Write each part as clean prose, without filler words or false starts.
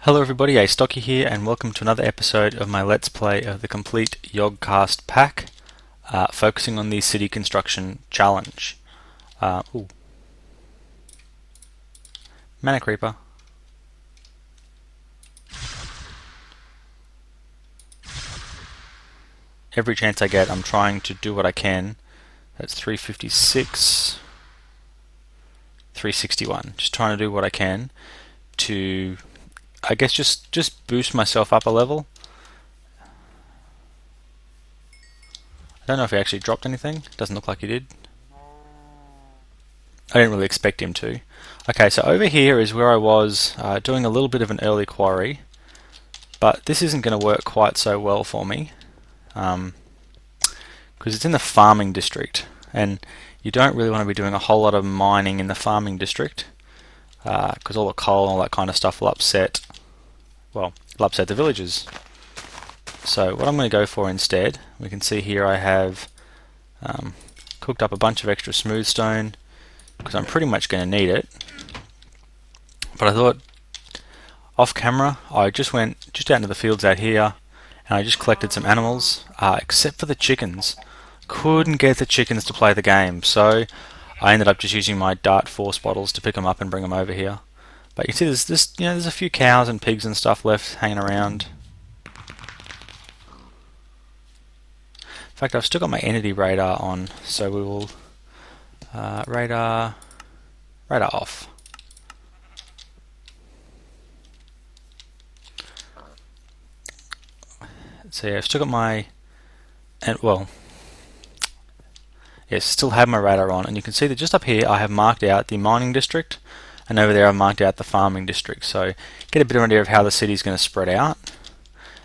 Hello everybody, Astocky here, and welcome to another episode of my Let's Play of the complete Yogscast pack, focusing on the city construction challenge. Mana Creeper. Every chance I get, I'm trying to do what I can. That's 356, 361. Just trying to do what I can to, I guess, just boost myself up a level. I don't know if he actually dropped anything. Doesn't look like he did. I didn't really expect him to. Okay, so over here is where I was doing a little bit of an early quarry, but this isn't going to work quite so well for me because it's in the farming district, and you don't really want to be doing a whole lot of mining in the farming district because all the coal and all that kind of stuff will upset, well, it'll upset the villagers. So what I'm going to go for instead, we can see here I have cooked up a bunch of extra smooth stone because I'm pretty much going to need it. But I thought, off camera, I just went just out into the fields out here and I just collected some animals, except for the chickens. Couldn't get the chickens to play the game, so I ended up just using my Dart Force bottles to pick them up and bring them over here. But you see there's a few cows and pigs and stuff left hanging around. In fact, I've still got my entity radar on, so we will radar off. So yeah, I've still got my, yes, still have my radar on, and you can see that just up here I have marked out the mining district, and over there I've marked out the farming district. So get a bit of an idea of how the city is going to spread out.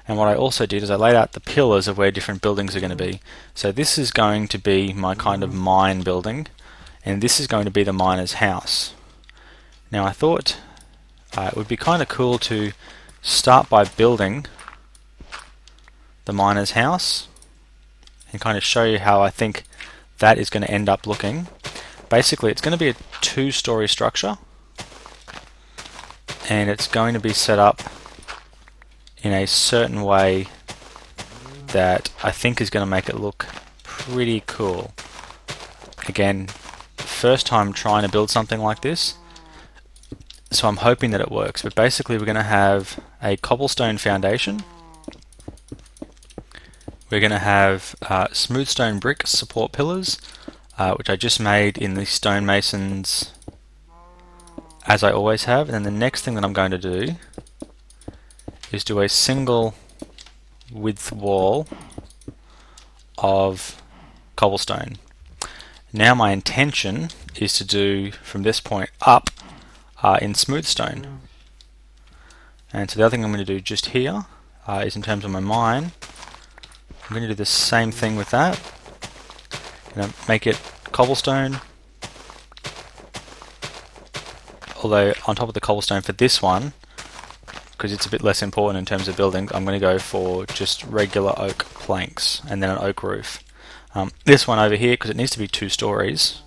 And what I also did is I laid out the pillars of where different buildings are going to be. So this is going to be my kind of mine building, and this is going to be the miner's house. Now I thought it would be kind of cool to start by building the miner's house and kind of show you how I think that is going to end up looking. Basically, it's going to be a two-story structure, and it's going to be set up in a certain way that I think is going to make it look pretty cool. Again, first time trying to build something like this, so I'm hoping that it works. But basically we're going to have a cobblestone foundation. We're going to have smooth stone brick support pillars, which I just made in the stonemasons, as I always have. And then the next thing that I'm going to do is do a single width wall of cobblestone. Now my intention is to do from this point up in smooth stone. And so the other thing I'm going to do just here is in terms of my mine, I'm going to do the same thing with that. I'm going to make it cobblestone, although on top of the cobblestone for this one, because it's a bit less important in terms of building, I'm going to go for just regular oak planks and then an oak roof. This one over here, because it needs to be 2 stories,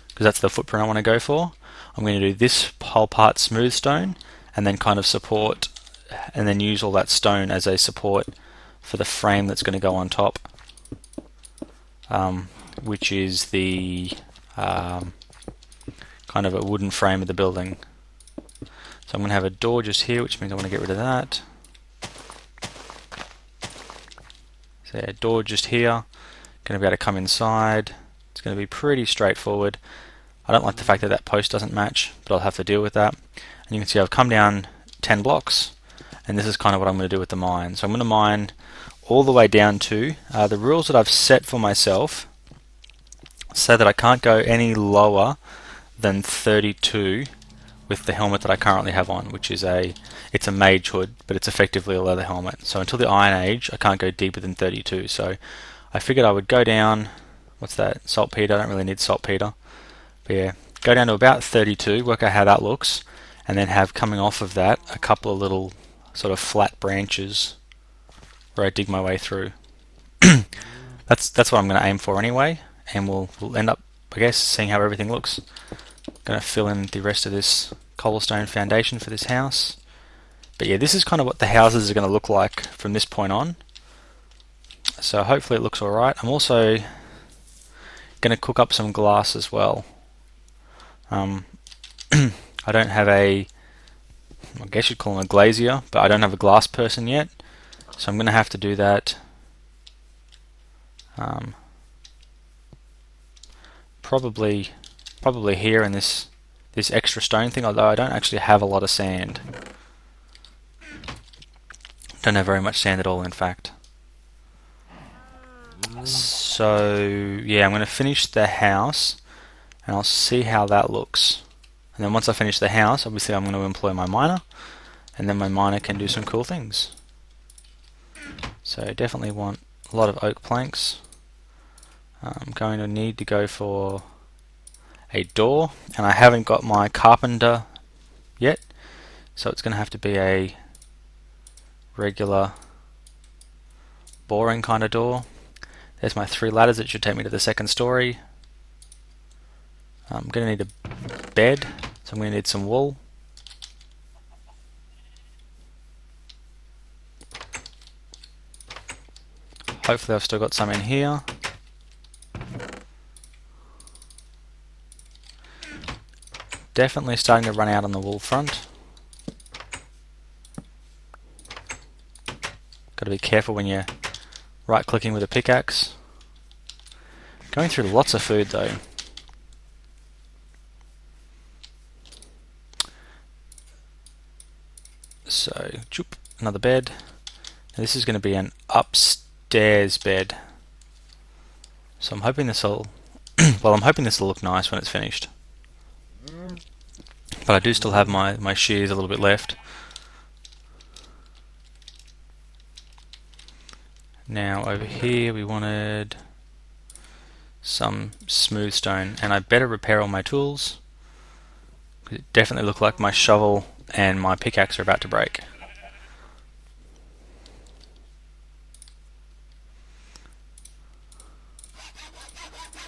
because that's the footprint I want to go for, I'm going to do this whole part smooth stone and then kind of support and then use all that stone as a support for the frame that's going to go on top, which is the kind of a wooden frame of the building. So I'm going to have a door just here, which means I want to get rid of that. So yeah, door just here, going to be able to come inside. It's going to be pretty straightforward. I don't like the fact that that post doesn't match, but I'll have to deal with that. And you can see I've come down 10 blocks, and this is kind of what I'm going to do with the mine. So I'm going to mine all the way down to the rules that I've set for myself say that I can't go any lower than 32 with the helmet that I currently have on, which is it's a mage hood, but it's effectively a leather helmet. So until the Iron Age, I can't go deeper than 32. So I figured I would go down, what's that, saltpeter, I don't really need saltpeter, but yeah, go down to about 32, work out how that looks, and then have coming off of that a couple of little sort of flat branches where I dig my way through. That's what I'm going to aim for anyway, and we'll end up, I guess, seeing how everything looks. Going to fill in the rest of this cobblestone foundation for this house. But yeah, this is kind of what the houses are going to look like from this point on. So hopefully it looks alright. I'm also going to cook up some glass as well. I don't have I guess you'd call him a glazier, but I don't have a glass person yet. So I'm going to have to do that probably here in this extra stone thing, although I don't actually have a lot of sand. Don't have very much sand at all, in fact. So yeah, I'm going to finish the house and I'll see how that looks. And then once I finish the house, obviously I'm going to employ my miner, and then my miner can do some cool things. So definitely want a lot of oak planks. I'm going to need to go for a door, and I haven't got my carpenter yet, so it's going to have to be a regular boring kind of door. There's my 3 ladders that should take me to the 2nd story. I'm going to need a bed, so I'm going to need some wool. Hopefully I've still got some in here. Definitely starting to run out on the wool front. Got to be careful when you're right clicking with a pickaxe. Going through lots of food though. So, another bed. Now this is going to be an upstairs bed. So I'm hoping this will well, I'm hoping this will look nice when it's finished. But I do still have my shears a little bit left. Now over here we wanted some smooth stone, and I better repair all my tools because it definitely looked like my shovel and my pickaxe are about to break.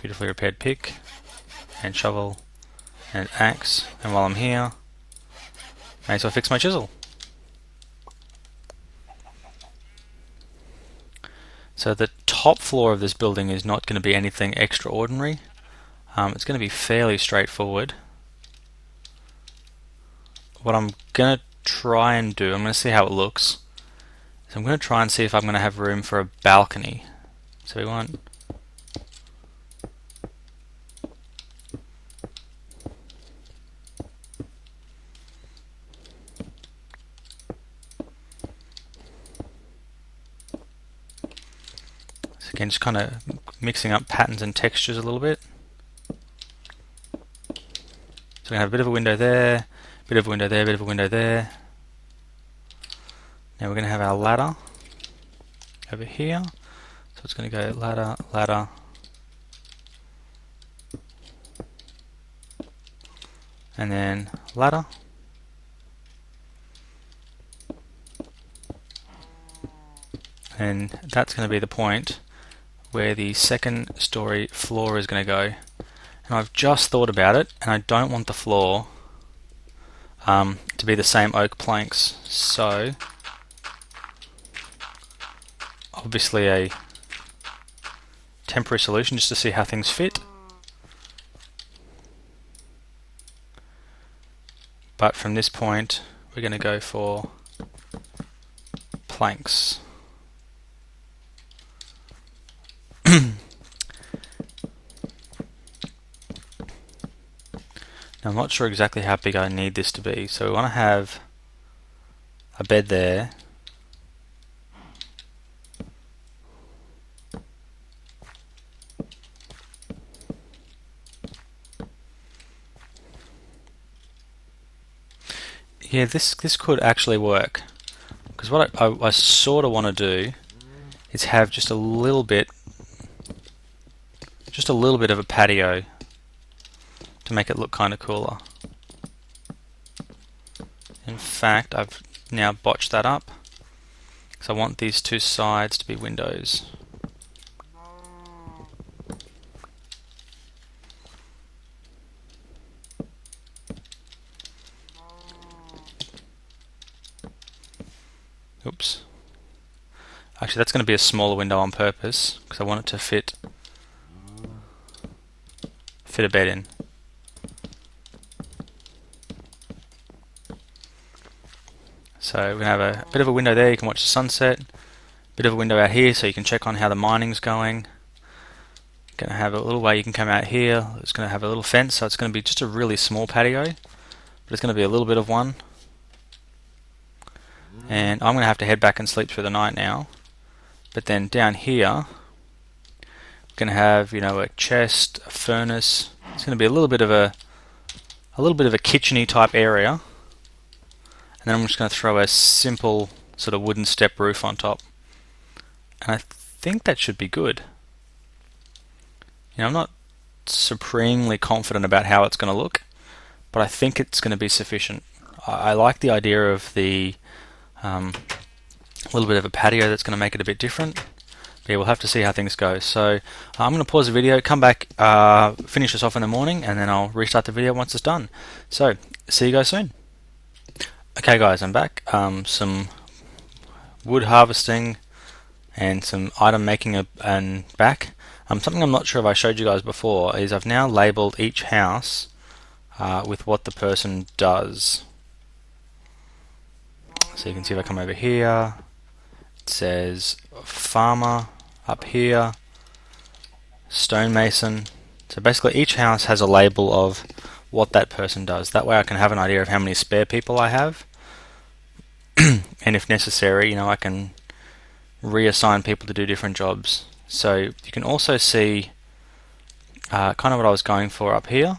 Beautifully repaired pick and shovel and axe, and while I'm here, may as well fix my chisel. So the top floor of this building is not going to be anything extraordinary. It's going to be fairly straightforward. What I'm going to try and do, I'm going to see how it looks. So I'm going to try and see if I'm going to have room for a balcony. So we want again, just kind of mixing up patterns and textures a little bit. So we're going to have a bit of a window there, bit of a window there, bit of a window there. Now we're going to have our ladder over here. So it's going to go ladder, ladder, and then ladder. And that's going to be the point where the 2nd story floor is going to go. And I've just thought about it, and I don't want the floor to be the same oak planks. So obviously a temporary solution just to see how things fit. But from this point we're going to go for planks. Now I'm not sure exactly how big I need this to be, so we want to have a bed there. Yeah, this could actually work, because what I sort of want to do is have just a little bit of a patio to make it look kind of cooler. In fact, I've now botched that up, because I want these 2 sides to be windows. oops. Actually, that's going to be a smaller window on purpose because I want it to fit a bed in. So we're going to have a bit of a window there, you can watch the sunset. Bit of a window out here so you can check on how the mining's going. Going to have a little way you can come out here. It's going to have a little fence, so it's going to be just a really small patio, but it's going to be a little bit of one. And I'm going to have to head back and sleep through the night now. But then down here, we're going to have, you know, a chest, a furnace. It's going to be a little bit of a kitcheny type area. And then I'm just going to throw a simple sort of wooden step roof on top. And I think that should be good. You know, I'm not supremely confident about how it's going to look, but I think it's going to be sufficient. I like the idea of the little bit of a patio that's going to make it a bit different. But yeah, we'll have to see how things go. So I'm going to pause the video, come back, finish this off in the morning, and then I'll restart the video once it's done. So see you guys soon. Okay guys, I'm back. Some wood harvesting and some item making and back. Something I'm not sure if I showed you guys before is I've now labelled each house with what the person does. So you can see if I come over here, it says farmer up here, stonemason. So basically each house has a label of what that person does. That way I can have an idea of how many spare people I have. And if necessary, you know, I can reassign people to do different jobs. So you can also see kind of what I was going for up here.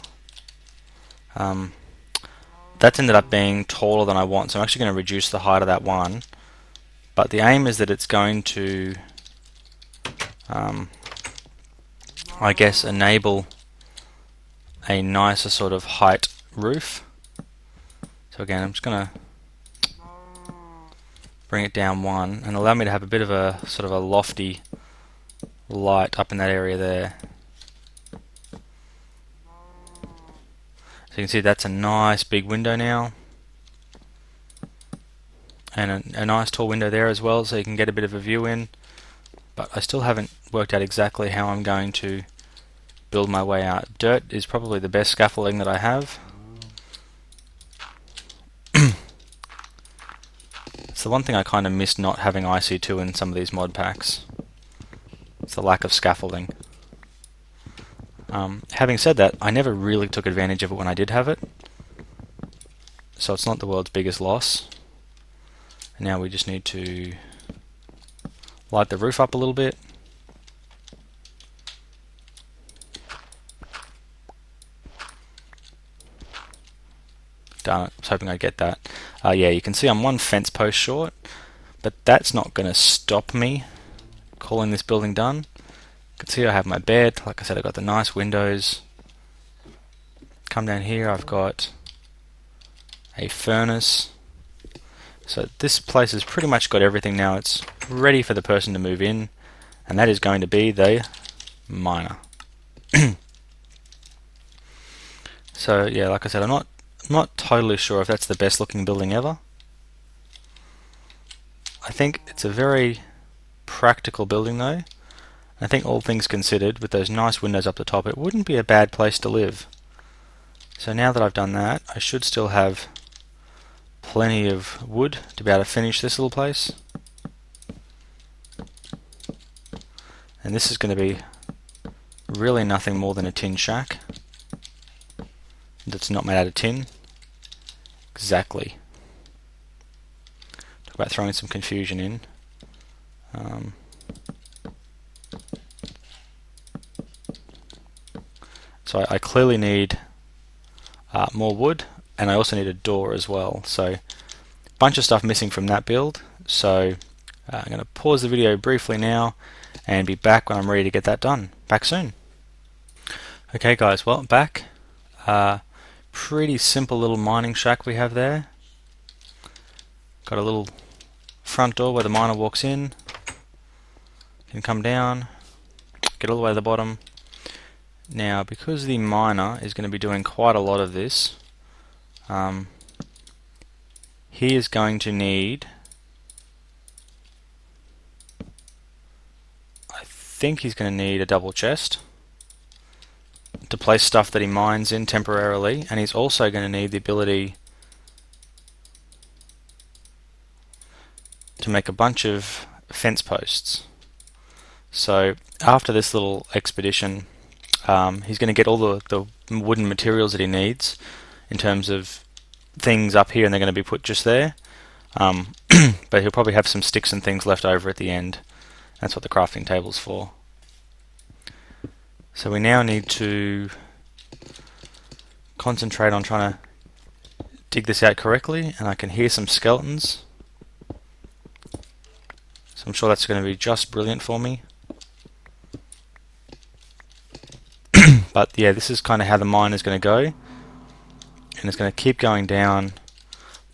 That's ended up being taller than I want, so I'm actually going to reduce the height of that one. But the aim is that it's going to, I guess, enable a nicer sort of height roof. So again, I'm just going to bring it down one and allow me to have a bit of a sort of a lofty light up in that area there. So you can see that's a nice big window now, and a nice tall window there as well, so you can get a bit of a view in. But I still haven't worked out exactly how I'm going to build my way out. Dirt is probably the best scaffolding that I have. It's the one thing I kind of miss not having IC2 in some of these mod packs. It's the lack of scaffolding. Having said that, I never really took advantage of it when I did have it, so it's not the world's biggest loss. And now we just need to light the roof up a little bit. Darn it, I was hoping I'd get that. Yeah, you can see I'm one fence post short, but that's not going to stop me calling this building done. You can see I have my bed. Like I said, I've got the nice windows. Come down here, I've got a furnace. So this place has pretty much got everything now. It's ready for the person to move in, and that is going to be the miner. So yeah, like I said, I'm not totally sure if that's the best looking building ever. I think it's a very practical building though. I think all things considered, with those nice windows up the top, it wouldn't be a bad place to live. So now that I've done that, I should still have plenty of wood to be able to finish this little place. And this is going to be really nothing more than a tin shack that's not made out of tin. Exactly. Talk about throwing some confusion in. So I clearly need more wood, and I also need a door as well. So a bunch of stuff missing from that build. So I'm going to pause the video briefly now and be back when I'm ready to get that done. Back soon. Okay guys, well, back. Pretty simple little mining shack we have there. Got a little front door where the miner walks in. Can come down, get all the way to the bottom. Now, because the miner is going to be doing quite a lot of this, he is going to need think he's going to need a double chest to place stuff that he mines in temporarily, and he's also going to need the ability to make a bunch of fence posts. So after this little expedition, he's going to get all the wooden materials that he needs in terms of things up here, and they're going to be put just there. But he'll probably have some sticks and things left over at the end. That's what the crafting table's for. So we now need to concentrate on trying to dig this out correctly, and I can hear some skeletons. So I'm sure that's going to be just brilliant for me. But yeah, this is kind of how the mine is going to go, and it's going to keep going down.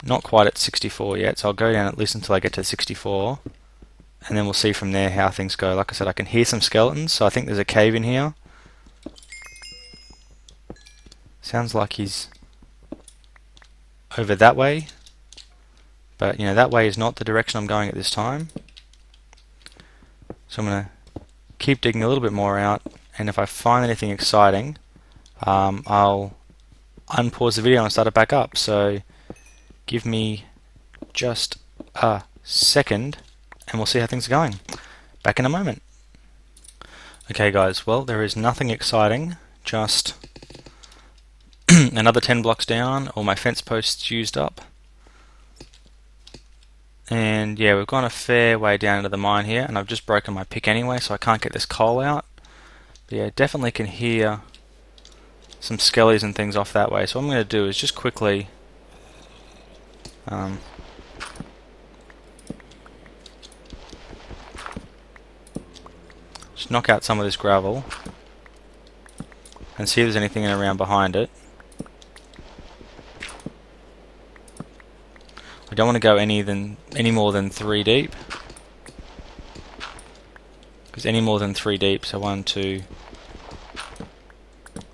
Not quite at 64 yet, so I'll go down at least until I get to 64, and then we'll see from there how things go. Like I said, I can hear some skeletons, so I think there's a cave in here. Sounds like he's over that way, but you know, that way is not the direction I'm going at this time. So I'm going to keep digging a little bit more out, and if I find anything exciting, I'll unpause the video and start it back up. So give me just a second and we'll see how things are going. Back in a moment. Okay guys, well, there is nothing exciting, just another 10 blocks down, all my fence posts used up. And yeah, we've gone a fair way down into the mine here, and I've just broken my pick anyway, so I can't get this coal out. But yeah, definitely can hear some skellies and things off that way. So what I'm going to do is just quickly just knock out some of this gravel and see if there's anything in around behind it. I don't want to go any more than 3 deep, because any more than 3 deep, so 1, 2,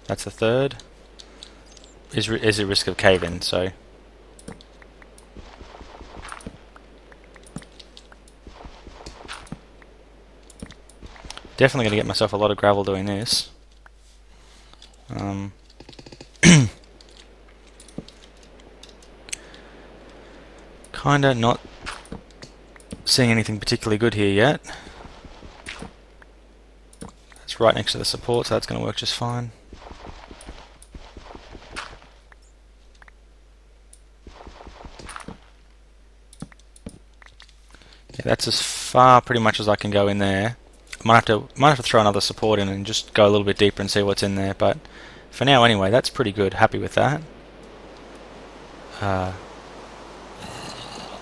that's the third, is a risk of cave-in. So definitely going to get myself a lot of gravel doing this. Kinda not seeing anything particularly good here yet. It's right next to the support, so that's going to work just fine. Yeah, that's as far pretty much as I can go in there. Might have to throw another support in and just go a little bit deeper and see what's in there, but for now anyway, that's pretty good. Happy with that.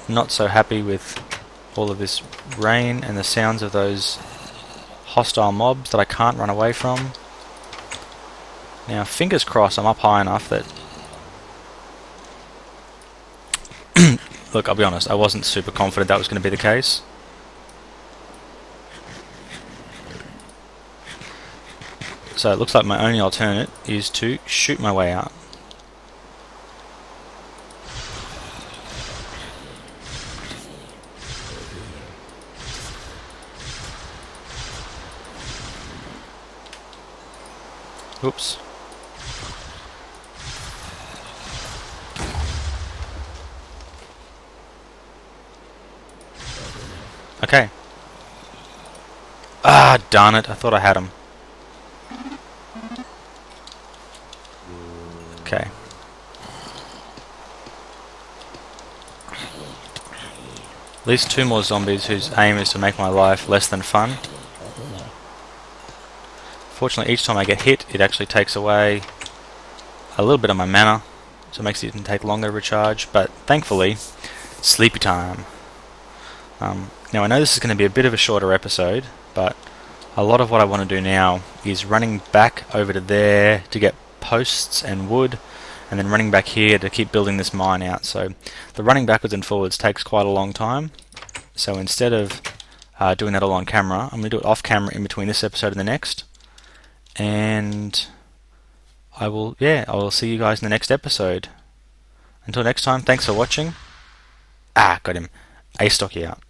Not so happy with all of this rain and the sounds of those hostile mobs that I can't run away from. Now, fingers crossed I'm up high enough that... Look, I'll be honest, I wasn't super confident that was going to be the case. So it looks like my only alternate is to shoot my way out. Oops. Okay. Ah, darn it. I thought I had him. Okay. At least 2 more zombies whose aim is to make my life less than fun. Fortunately, each time I get hit, it actually takes away a little bit of my mana, so it makes it even take longer to recharge, but thankfully, sleepy time. Now I know this is going to be a bit of a shorter episode, but a lot of what I want to do now is running back over to there to get posts and wood, and then running back here to keep building this mine out. So the running backwards and forwards takes quite a long time, so instead of doing that all on camera, I'm going to do it off camera in between this episode and the next. And I will see you guys in the next episode. Until next time, thanks for watching. Got him. Astocky out.